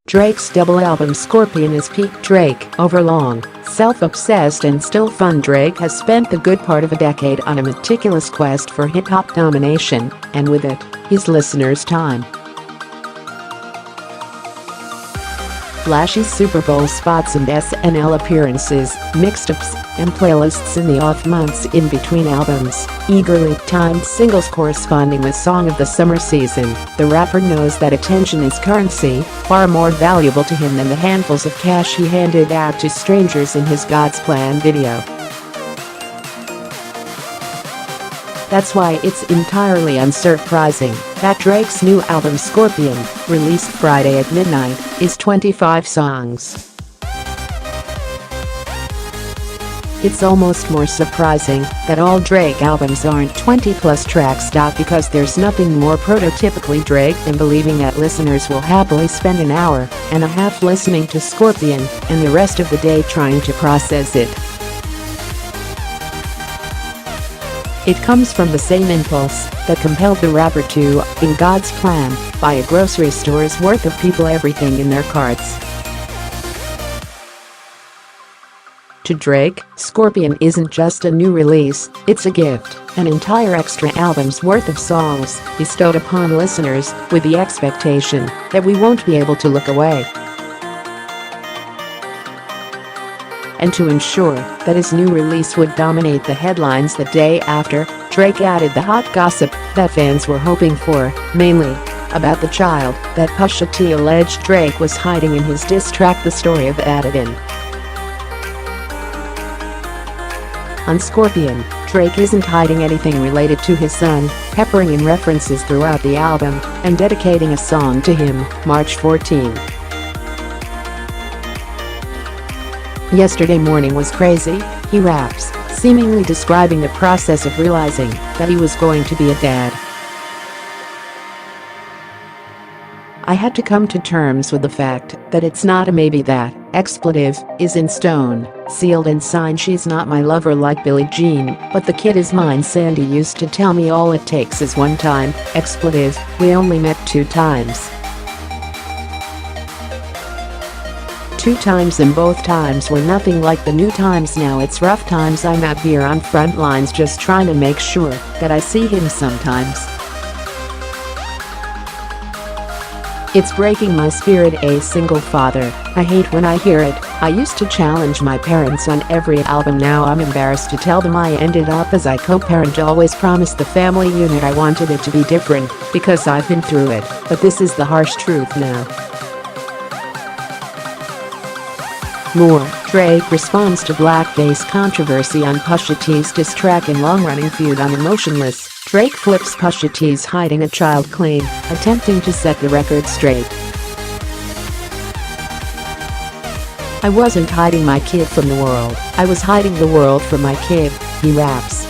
Drake's double album Scorpion is peak Drake, overlong, self-obsessed and still fun. Drake has spent the good part of a decade on a meticulous quest for hip-hop domination, and with it, his listeners' time. Flashy Super Bowl spots and SNL appearances, mixtapes, and playlists in the off months in between albums, eagerly timed singles corresponding with Song of the Summer season. The rapper knows that attention is currency, far more valuable to him than the handfuls of cash he handed out to strangers in his God's Plan video. That's why it's entirely unsurprising that Drake's new album Scorpion, released Friday at midnight, is 25 songs. It's almost more surprising that all Drake albums aren't 20-plus tracks. Because there's nothing more prototypically Drake than believing that listeners will happily spend an hour and a half listening to Scorpion and the rest of the day trying to process it. It comes from the same impulse that compelled the rapper to, in God's Plan, buy a grocery store's worth of people everything in their carts. To Drake, Scorpion isn't just a new release, it's a gift, an entire extra album's worth of songs bestowed upon listeners with the expectation that we won't be able to look away. And to ensure that his new release would dominate the headlines the day after, Drake added the hot gossip that fans were hoping for, mainly about the child that Pusha T alleged Drake was hiding in his diss track The Story of Adidin. On Scorpion, Drake isn't hiding anything related to his son, peppering in references throughout the album and dedicating a song to him, March 14. Yesterday morning was crazy, he raps, seemingly describing the process of realizing that he was going to be a dad. I had to come to terms with the fact that it's not a maybe. That expletive is in stone, sealed and signed. She's not my lover like Billie Jean, but the kid is mine. Sandy used to tell me all it takes is one time, expletive, we only met 2 times. 2 times and both times were nothing like the new times. Now it's rough times. I'm out here on front lines just trying to make sure that I see him sometimes. It's breaking my spirit, a single father. I hate when I hear it. I used to challenge my parents on every album. Now I'm embarrassed to tell them I ended up as I co-parent. Always promised the family unit I wanted it to be different because I've been through it, but this is the harsh truth now. More, Drake responds to blackface controversy on Pusha T's diss track in long-running feud on Emotionless. Drake flips Pusha T's hiding a child claim, attempting to set the record straight. I wasn't hiding my kid from the world, I was hiding the world from my kid, he raps.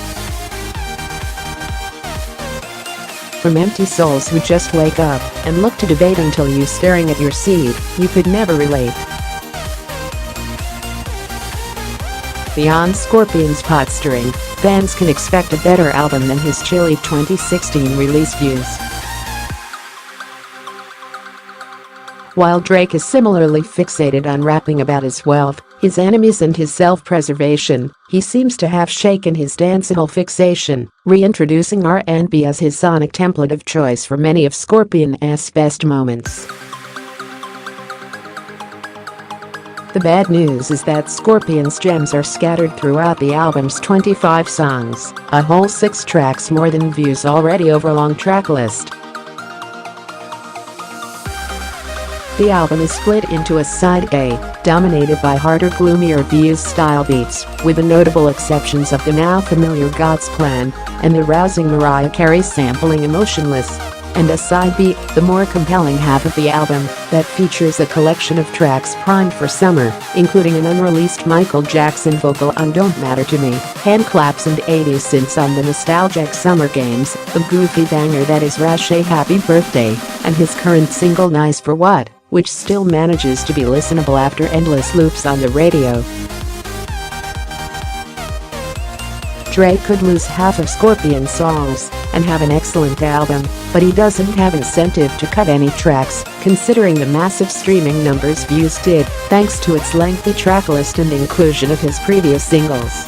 From empty souls who just wake up and look to debate until you staring at your seed, you could never relate. Beyond Scorpion's pot stirring, fans can expect a better album than his chilly 2016 release views. While Drake is similarly fixated on rapping about his wealth, his enemies and his self-preservation, he seems to have shaken his dancehall fixation, reintroducing R&B as his sonic template of choice for many of Scorpion's best moments. The bad news is that Scorpion's gems are scattered throughout the album's 25 songs, a whole 6 tracks more than views already overlong track list. The album is split into a side A, dominated by harder, gloomier views-style beats, with the notable exceptions of the now familiar God's Plan and the rousing Mariah Carey sampling Emotionless, and a side B, the more compelling half of the album, that features a collection of tracks primed for summer, including an unreleased Michael Jackson vocal on Don't Matter to Me, hand claps and 80s synths on the nostalgic Summer Games, a goofy banger that is Rashay Happy Birthday, and his current single Nice for What, which still manages to be listenable after endless loops on the radio. Drake could lose half of Scorpion's songs and have an excellent album, but he doesn't have incentive to cut any tracks, considering the massive streaming numbers Views did, thanks to its lengthy track list and inclusion of his previous singles.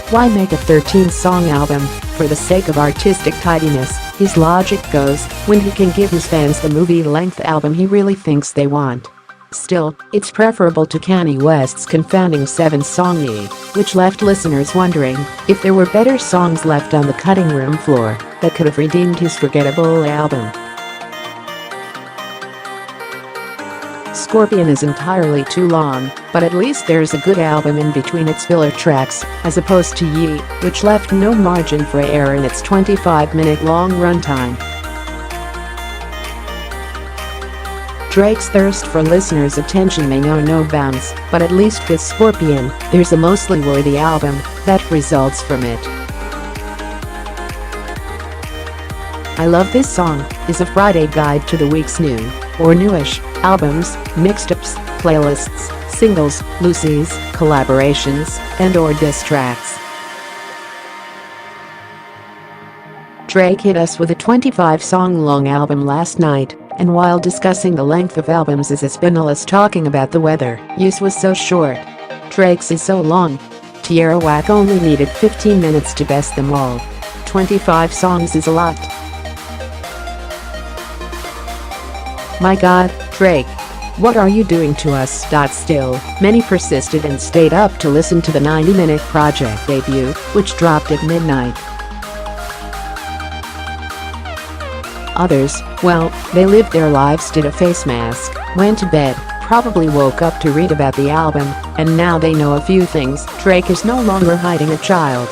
Why make a 13-song album for the sake of artistic tidiness, his logic goes, when he can give his fans the movie-length album he really thinks they want. Still, it's preferable to Kanye West's confounding 7-song EP, which left listeners wondering if there were better songs left on the cutting room floor that could have redeemed his forgettable album. Scorpion is entirely too long, but at least there's a good album in between its filler tracks, as opposed to Ye, which left no margin for error in its 25-minute-long runtime. Drake's thirst for listeners' attention may know no bounds, but at least with Scorpion, there's a mostly worthy album that results from it. I Love This Song is a Friday guide to the week's new, or newish, albums, mixtapes, playlists, singles, loosies, collaborations, and/or diss tracks. Drake hit us with a 25-song-long album last night, and while discussing the length of albums is as banal as talking about the weather, Use was so short. Drake's is so long. Tierra Whack only needed 15 minutes to best them all. 25 songs is a lot. My God, Drake. What are you doing to us? Still, many persisted and stayed up to listen to the 90-minute project debut, which dropped at midnight. Others, well, they lived their lives, did a face mask, went to bed, probably woke up to read about the album, and now they know a few things. Drake is no longer hiding a child.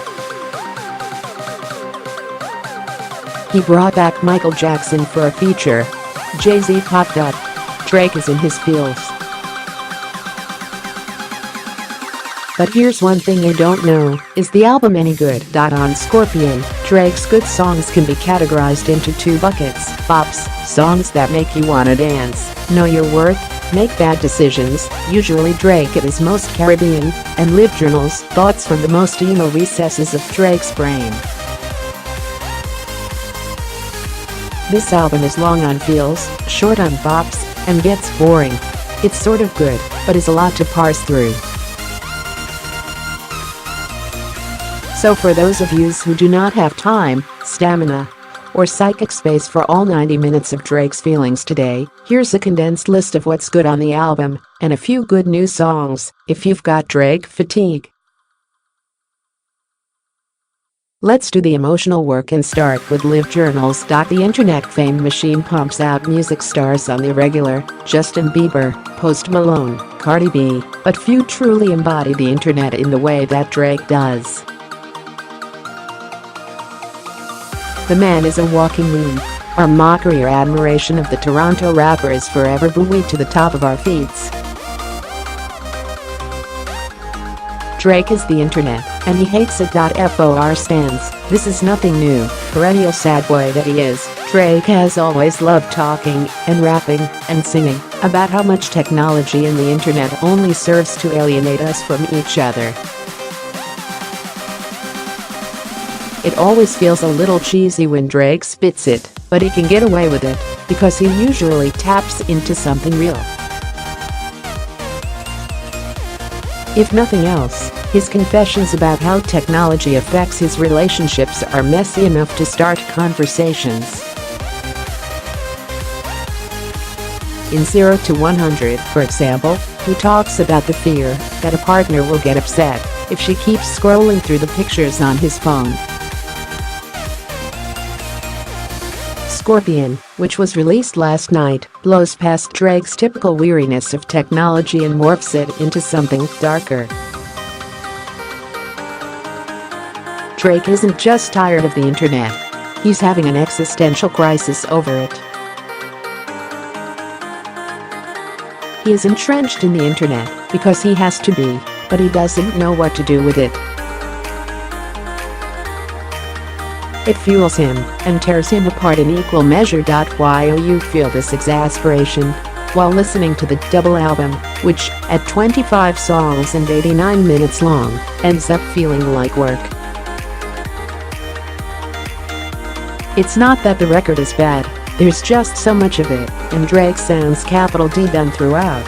He brought back Michael Jackson for a feature. Jay-Z popped up. Drake is in his feels. But here's one thing you don't know, is the album any good? On Scorpion, Drake's good songs can be categorized into two buckets: bops, songs that make you wanna dance, know your worth, make bad decisions, usually Drake at his most Caribbean, and live journals, thoughts from the most emo recesses of Drake's brain. This album is long on feels, short on bops, and gets boring. It's sort of good, but is a lot to parse through. So for those of you who do not have time, stamina, or psychic space for all 90 minutes of Drake's feelings today, here's a condensed list of what's good on the album, and a few good new songs, if you've got Drake fatigue. Let's do the emotional work and start with Live Journals. The internet fame machine pumps out music stars on the regular: Justin Bieber, Post Malone, Cardi B, but few truly embody the internet in the way that Drake does. The man is a walking meme. Our mockery or admiration of the Toronto rapper is forever buoyed to the top of our feeds. Drake is the internet, and he hates it. For stands, this is nothing new. Perennial sad boy that he is, Drake has always loved talking and rapping and singing about how much technology and the internet only serves to alienate us from each other. It always feels a little cheesy when Drake spits it, but he can get away with it because he usually taps into something real. If nothing else, his confessions about how technology affects his relationships are messy enough to start conversations. In 0 to 100, for example, he talks about the fear that a partner will get upset if she keeps scrolling through the pictures on his phone. Scorpion, which was released last night, blows past Drake's typical weariness of technology and morphs it into something darker. Drake isn't just tired of the internet. He's having an existential crisis over it. He is entrenched in the internet because he has to be, but he doesn't know what to do with it. It fuels him and tears him apart in equal measure. Why you feel this exasperation? while listening to the double album, which, at 25 songs and 89 minutes long, ends up feeling like work. It's not that the record is bad, there's just so much of it, and Drake sounds capital D done throughout.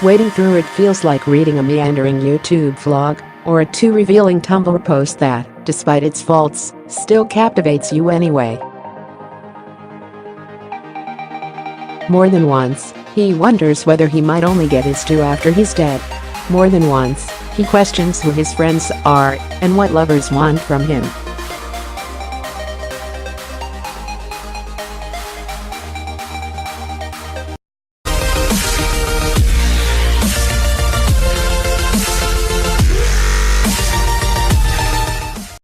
Wading through it feels like reading a meandering YouTube vlog, or a too revealing Tumblr post that, despite its faults, still captivates you anyway. More than once, he wonders whether he might only get his due after he's dead. More than once, he questions who his friends are and what lovers want from him.